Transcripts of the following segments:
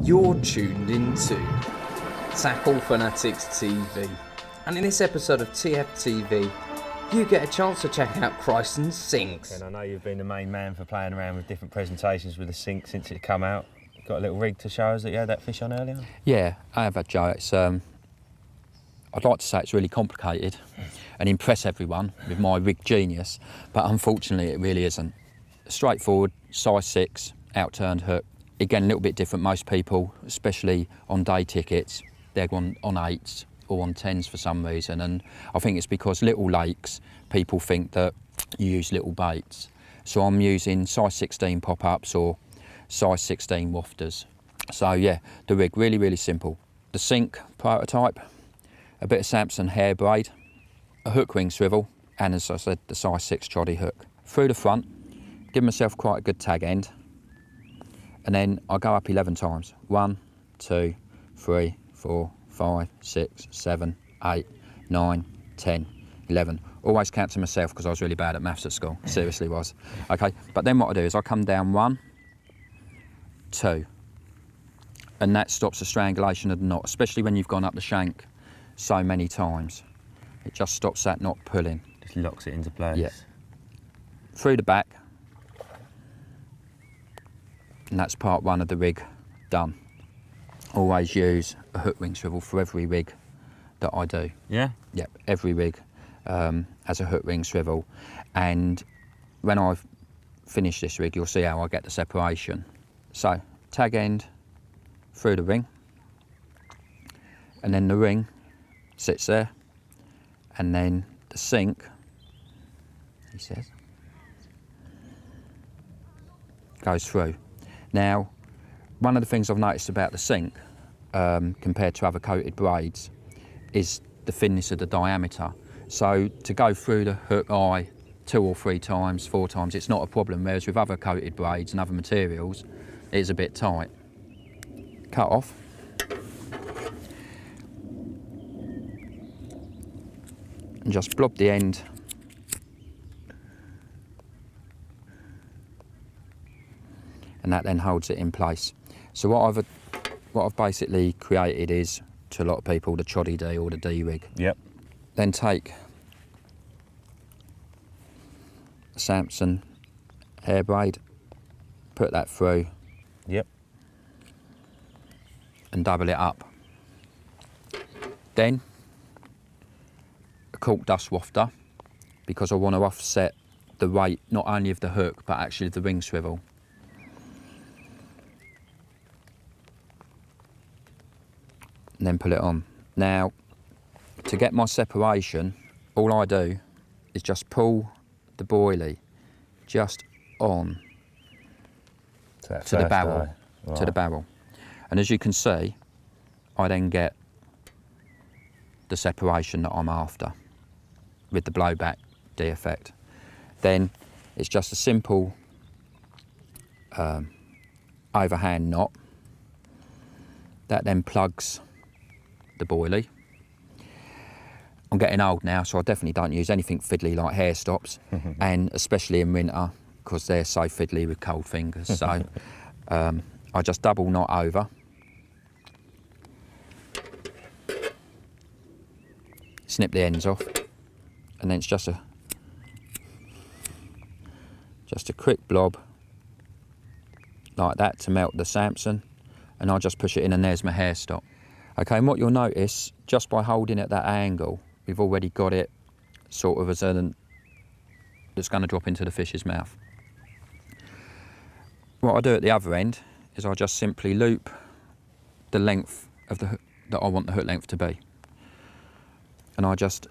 You're tuned into Tackle Fanatics TV, and in this episode of TFTV, you get a chance to check out Kryston's Synx. And I know you've been the main man for playing around with different presentations with the Synx since it come out. Got a little rig to show us that you had that fish on earlier? Yeah, I have had, Joe. It's, I'd like to say it's really complicated and impress everyone with my rig genius, but unfortunately it really isn't. Straightforward, size 6, outturned hook. Again, a little bit different. Most people, especially on day tickets, they're on 8s or on 10s for some reason, and I think it's because little lakes, people think that you use little baits. So I'm using size 16 pop-ups or size 16 wafters. So yeah, the rig, really, really simple. The Synx prototype, a bit of Samson hair braid, a hook ring swivel, and as I said, the size 6 troddy hook. Through the front, give myself quite a good tag end, and then I go up 11 times. 1, 2, 3, 4, 5, 6, 7, 8, 9, 10, 11. Always count to myself because I was really bad at maths at school, seriously was. Okay, but then what I do is I come down 1, 2, and that stops the strangulation of the knot, especially when you've gone up the shank so many times. It just stops that knot pulling. Just locks it into place. Yeah. Through the back, and that's part 1 of the rig done. Always use a hook ring swivel for every rig that I do. Yeah? Yep, every rig has a hook ring swivel, and when I've finished this rig, you'll see how I get the separation. So, tag end through the ring, and then the ring sits there, and then the Synx, he says, goes through. Now, one of the things I've noticed about the Synx, compared to other coated braids, is the thinness of the diameter. So to go through the hook eye 2 or 3 times, 4 times, it's not a problem, whereas with other coated braids and other materials, it's a bit tight. Cut off. And just blob the end and that then holds it in place. So what I've basically created is, to a lot of people, the Choddy D or the D rig. Yep. Then take a Samson hair braid, put that through. Yep. And double it up. Then a cork dust wafter, because I want to offset the weight not only of the hook but actually of the ring swivel. And then pull it on. Now, to get my separation, all I do is just pull the boilie just on to the barrel, to the barrel. And as you can see, I then get the separation that I'm after with the blowback D effect. Then it's just a simple overhand knot that then plugs the boilie. I'm getting old now, so I definitely don't use anything fiddly like hair stops, and especially in winter because they're so fiddly with cold fingers. So I just double knot over, snip the ends off, and then it's just a quick blob like that to melt the Samson, and I just push it in, and there's my hair stop. Okay, and what you'll notice, just by holding at that angle, we've already got it sort of as that's going to drop into the fish's mouth. What I do at the other end is I just simply loop the length of the hook that I want the hook length to be. And I just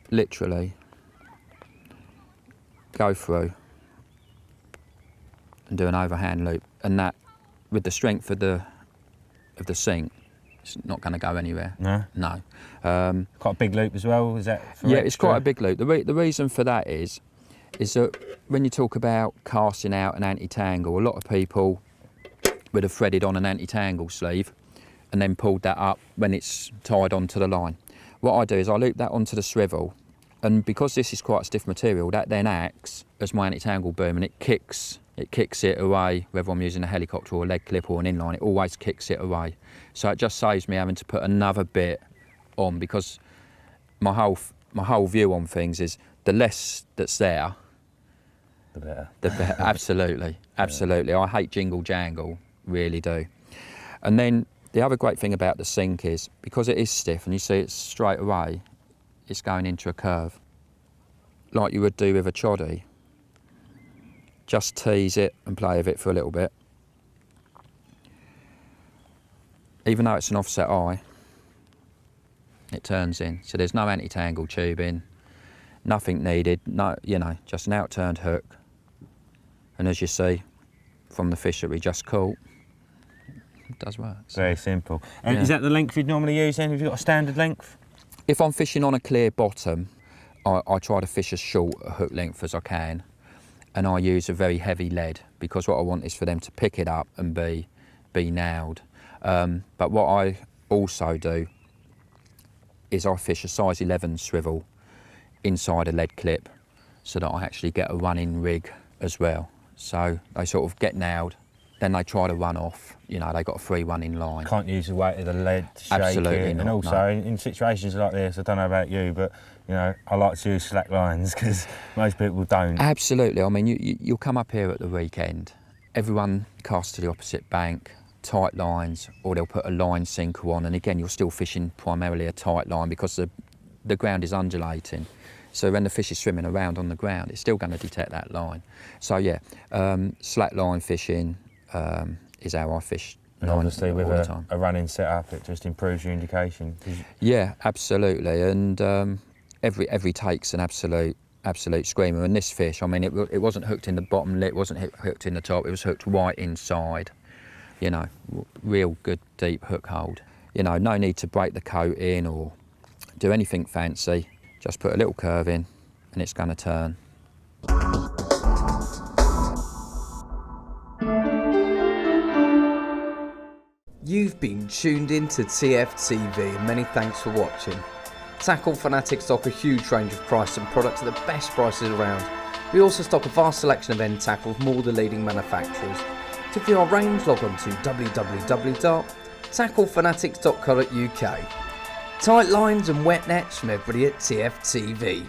literally go through and do an overhand loop. And that, with the strength of the Synx, it's not going to go anywhere. No? No. Quite a big loop as well, is that for Yeah, extra? it's quite a big loop. The reason for that is that when you talk about casting out an anti-tangle, a lot of people would have threaded on an anti-tangle sleeve and then pulled that up when it's tied onto the line. What I do is I loop that onto the swivel, and because this is quite a stiff material, that then acts as my anti-tangle boom, and it kicks it kicks it away, whether I'm using a helicopter or a leg clip or an inline, it always kicks it away. So it just saves me having to put another bit on, because my whole view on things is the less that's there, The better. the better. Absolutely, absolutely. I hate jingle jangle, really do. And then the other great thing about the Sync is, because it is stiff and you see it straight away, it's going into a curve, like you would do with a choddy. Just tease it and play with it for a little bit. Even though it's an offset eye, it turns in. So there's no anti-tangle tubing, nothing needed, no, you know, just an outturned hook. And as you see from the fish that we just caught, it does work. So, Very simple. And Yeah. is that the length you'd normally use then? Have you got a standard length? if I'm fishing on a clear bottom, I try to fish as short a hook length as I can, and I use a very heavy lead, because what I want is for them to pick it up and be nailed. But what I also do is I fish a size 11 swivel inside a lead clip, so that I actually get a running rig as well. So they sort of get nailed, then they try to run off, you know, they got a free running line. Can't use the weight of the lead to shake Absolutely it. not, And also, no. in situations like this, I don't know about you, but you know, I like to use slack lines because most people don't. Absolutely. I mean, you'll come up here at the weekend, everyone casts to the opposite bank, tight lines, or they'll put a line sinker on, and again, you're still fishing primarily a tight line because the ground is undulating. So when the fish is swimming around on the ground, it's still going to detect that line. So yeah, slack line fishing is how I fish. And line obviously, with all the time. a running setup, it just improves your indication. Yeah, absolutely. And every take's an absolute screamer. And this fish, I mean, it wasn't hooked in the bottom lip, it wasn't hooked in the top, it was hooked right inside. You know, real good deep hook hold. You know, no need to break the coat in or do anything fancy. Just put a little curve in and it's going to turn. You've been tuned in to TFTV, and many thanks for watching. Tackle Fanatics stock a huge range of Kryston products at the best prices around. We also stock a vast selection of end tackle from all the leading manufacturers. To view our range, log on to www.tacklefanatics.co.uk. Tight lines and wet nets from everybody at TFTV.